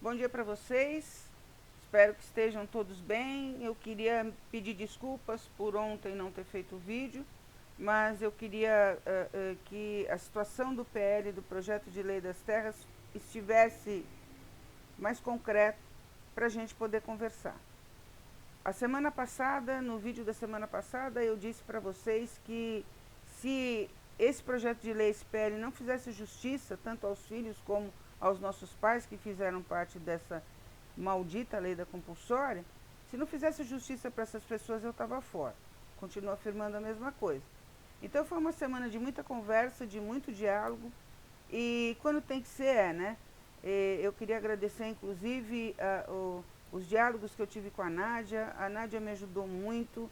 Bom dia para vocês. Espero que estejam todos bem. Eu queria pedir desculpas por ontem não ter feito o vídeo, mas eu queria que a situação do PL, do Projeto de Lei das Terras, estivesse mais concreta para a gente poder conversar. A semana passada, no vídeo da semana passada, eu disse para vocês que se esse projeto de lei, esse PL, não fizesse justiça tanto aos filhos como aos nossos pais que fizeram parte dessa maldita lei da compulsória, se não fizesse justiça para essas pessoas, eu estava fora. Continuo afirmando a mesma coisa. Então foi uma semana de muita conversa, de muito diálogo, e quando tem que ser, né? Eu queria agradecer, inclusive, os diálogos que eu tive com a Nádia. A Nádia me ajudou muito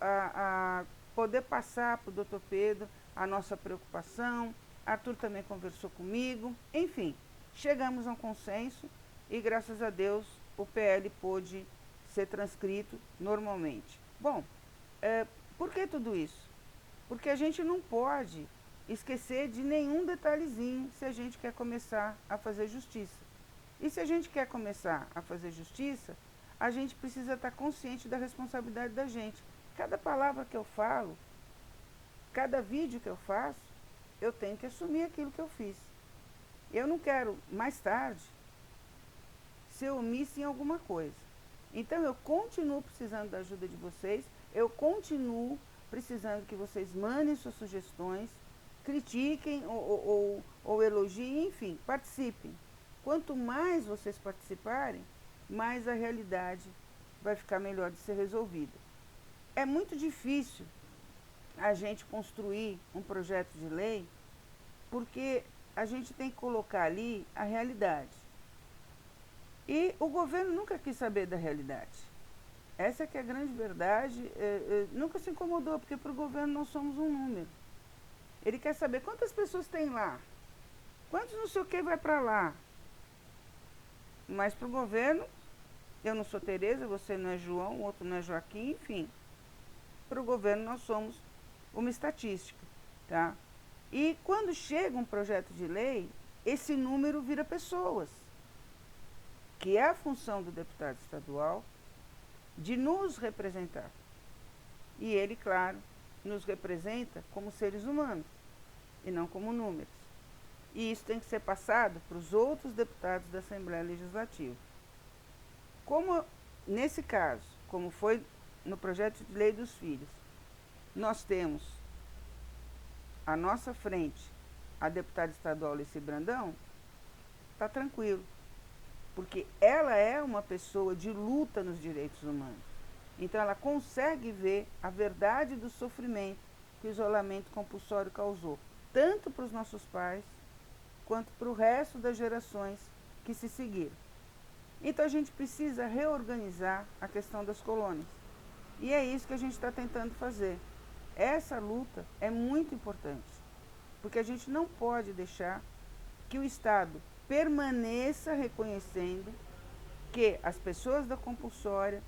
a poder passar para o doutor Pedro a nossa preocupação. Arthur também conversou comigo. Enfim, chegamos a um consenso e, graças a Deus, o PL pôde ser transcrito normalmente. Bom, por que tudo isso? Porque a gente não pode esquecer de nenhum detalhezinho se a gente quer começar a fazer justiça. E se a gente quer começar a fazer justiça, a gente precisa estar consciente da responsabilidade da gente. Cada palavra que eu falo, cada vídeo que eu faço, eu tenho que assumir aquilo que eu fiz. Eu não quero, mais tarde, ser omissa em alguma coisa. Então eu continuo precisando da ajuda de vocês, eu continuo precisando que vocês mandem suas sugestões, critiquem ou elogiem, enfim, participem. Quanto mais vocês participarem, mais a realidade vai ficar melhor de ser resolvida. É muito difícil a gente construir um projeto de lei, porque a gente tem que colocar ali a realidade. E o governo nunca quis saber da realidade. Essa que é a grande verdade. Nunca se incomodou, porque para o governo nós somos um número. Ele quer saber quantas pessoas tem lá, quantos não sei o que vai para lá. Mas para o governo, eu não sou Tereza, você não é João, o outro não é Joaquim, enfim. Para o governo nós somos uma estatística, tá? E quando chega um projeto de lei, esse número vira pessoas, que é a função do deputado estadual de nos representar. E ele, claro, nos representa como seres humanos e não como números. E isso tem que ser passado para os outros deputados da Assembleia Legislativa. Como nesse caso, como foi no projeto de lei dos filhos, nós temos à nossa frente a deputada estadual Alice Brandão, está tranquilo, porque ela é uma pessoa de luta nos direitos humanos. Então ela consegue ver a verdade do sofrimento que o isolamento compulsório causou, tanto para os nossos pais, quanto para o resto das gerações que se seguiram. Então a gente precisa reorganizar a questão das colônias. E é isso que a gente está tentando fazer. Essa luta é muito importante, porque a gente não pode deixar que o Estado permaneça reconhecendo que as pessoas da compulsória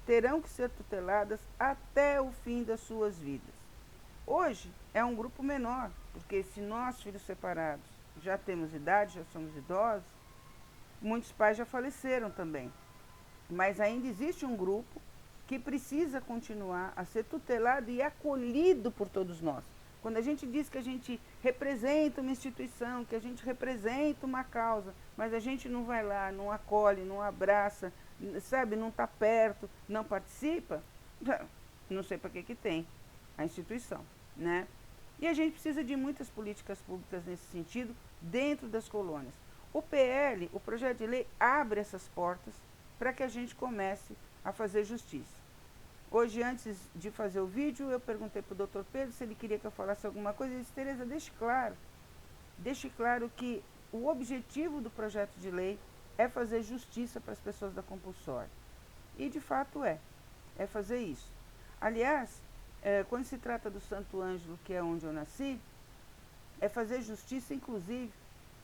terão que ser tuteladas até o fim das suas vidas. Hoje é um grupo menor, porque se nós, filhos separados, já temos idade, já somos idosos, muitos pais já faleceram também. Mas ainda existe um grupo que precisa continuar a ser tutelado e acolhido por todos nós. Quando a gente diz que a gente representa uma instituição, que a gente representa uma causa, mas a gente não vai lá, não acolhe, não abraça, sabe, não está perto, não participa, não sei para que tem a instituição, né? E a gente precisa de muitas políticas públicas nesse sentido dentro das colônias. O PL, o projeto de lei, abre essas portas para que a gente comece a fazer justiça. Hoje, antes de fazer o vídeo, eu perguntei para o doutor Pedro se ele queria que eu falasse alguma coisa. Ele disse: Tereza, deixe claro que o objetivo do projeto de lei é fazer justiça para as pessoas da compulsória. E, de fato, é fazer isso. Aliás, quando se trata do Santo Ângelo, que é onde eu nasci, é fazer justiça, inclusive,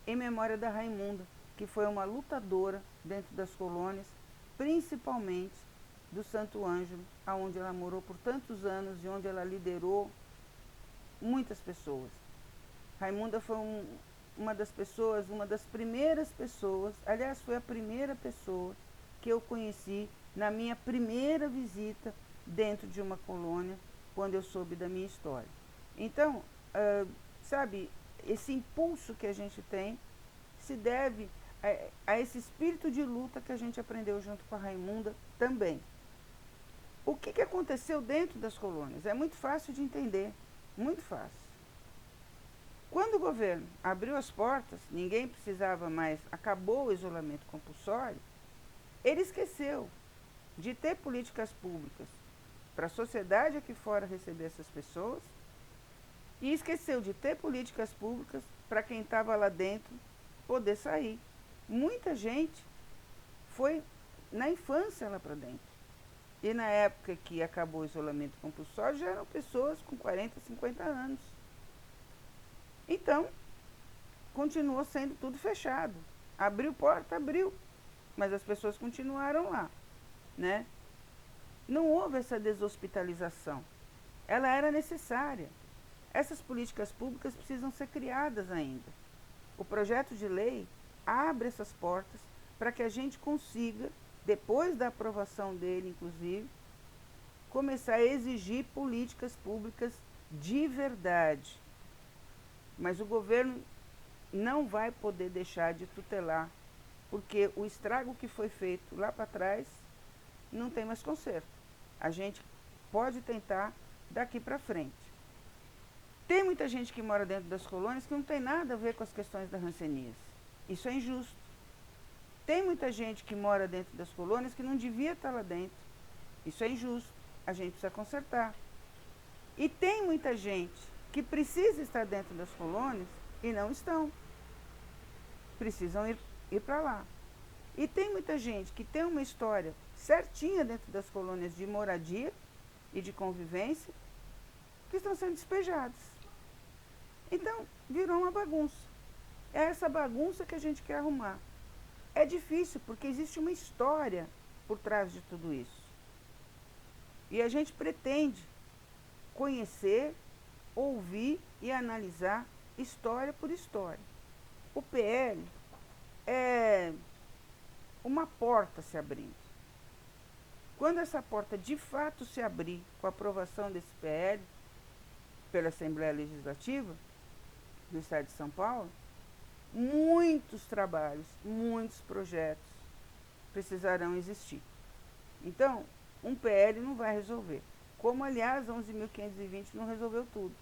em memória da Raimunda, que foi uma lutadora dentro das colônias, principalmente do Santo Ângelo, onde ela morou por tantos anos e onde ela liderou muitas pessoas. Raimunda foi uma das pessoas, uma das primeiras pessoas, aliás, foi a primeira pessoa que eu conheci na minha primeira visita dentro de uma colônia, quando eu soube da minha história. Então, sabe, esse impulso que a gente tem se deve a esse espírito de luta que a gente aprendeu junto com a Raimunda também. O que aconteceu dentro das colônias? É muito fácil de entender, muito fácil. Quando o governo abriu as portas, ninguém precisava mais, acabou o isolamento compulsório, ele esqueceu de ter políticas públicas para a sociedade aqui fora receber essas pessoas e esqueceu de ter políticas públicas para quem estava lá dentro poder sair. Muita gente foi na infância lá para dentro. E na época que acabou o isolamento compulsório, já eram pessoas com 40, 50 anos. Então, continuou sendo tudo fechado. Abriu porta, abriu. Mas as pessoas continuaram lá, né? Não houve essa deshospitalização. Ela era necessária. Essas políticas públicas precisam ser criadas ainda. O projeto de lei abre essas portas para que a gente consiga, depois da aprovação dele, inclusive, começar a exigir políticas públicas de verdade. Mas o governo não vai poder deixar de tutelar, porque o estrago que foi feito lá para trás não tem mais conserto. A gente pode tentar daqui para frente. Tem muita gente que mora dentro das colônias que não tem nada a ver com as questões da hanseníase. Isso é injusto. Tem muita gente que mora dentro das colônias que não devia estar lá dentro. Isso é injusto. A gente precisa consertar. E tem muita gente que precisa estar dentro das colônias e não estão. Precisam ir para lá. E tem muita gente que tem uma história certinha dentro das colônias de moradia e de convivência que estão sendo despejados. Então, virou uma bagunça. É essa bagunça que a gente quer arrumar. É difícil, porque existe uma história por trás de tudo isso. E a gente pretende conhecer, ouvir e analisar história por história. O PL é uma porta se abrindo. Quando essa porta de fato se abrir com a aprovação desse PL pela Assembleia Legislativa do Estado de São Paulo, muitos trabalhos, muitos projetos precisarão existir. Então, um PL não vai resolver. Como, aliás, 11.520 não resolveu tudo.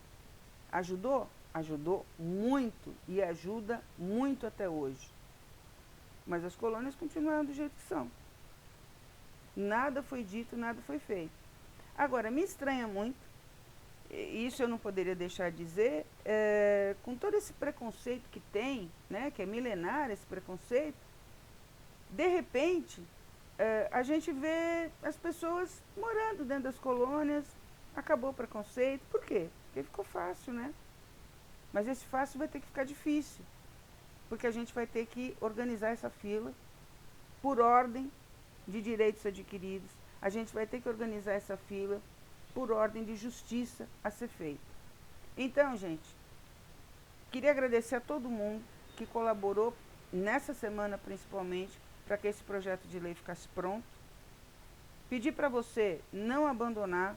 Ajudou? Ajudou muito e ajuda muito até hoje. Mas as colônias continuaram do jeito que são. Nada foi dito, nada foi feito. Agora, me estranha muito, isso eu não poderia deixar de dizer, com todo esse preconceito que tem, né, que é milenar esse preconceito, de repente, a gente vê as pessoas morando dentro das colônias, acabou o preconceito. Por quê? Porque ficou fácil, né? Mas esse fácil vai ter que ficar difícil, porque a gente vai ter que organizar essa fila por ordem de direitos adquiridos. A gente vai ter que organizar essa fila por ordem de justiça a ser feita. Então, gente, queria agradecer a todo mundo que colaborou nessa semana, principalmente, para que esse projeto de lei ficasse pronto. Pedir para você não abandonar,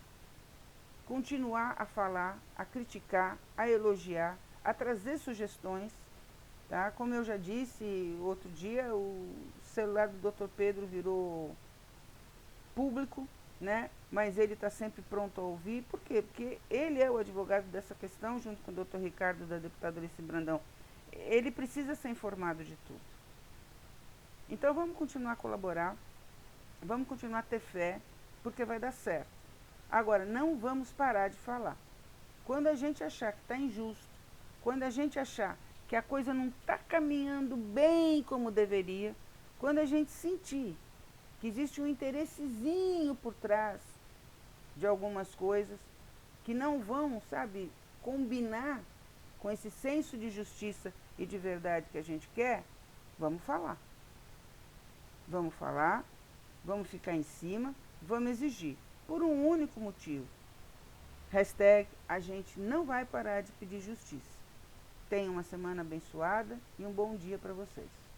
continuar a falar, a criticar, a elogiar, a trazer sugestões. Tá? Como eu já disse outro dia, o celular do Dr. Pedro virou público, né? Mas ele está sempre pronto a ouvir. Por quê? Porque ele é o advogado dessa questão, junto com o Dr. Ricardo, da deputada Alice Brandão. Ele precisa ser informado de tudo. Então vamos continuar a colaborar, vamos continuar a ter fé, porque vai dar certo. Agora, não vamos parar de falar. Quando a gente achar que está injusto, quando a gente achar que a coisa não está caminhando bem como deveria, quando a gente sentir que existe um interessezinho por trás de algumas coisas que não vão, sabe, combinar com esse senso de justiça e de verdade que a gente quer, vamos falar. Vamos falar, vamos ficar em cima, vamos exigir, por um único motivo. Hashtag, a gente não vai parar de pedir justiça. tenham uma semana abençoada e um bom dia para vocês.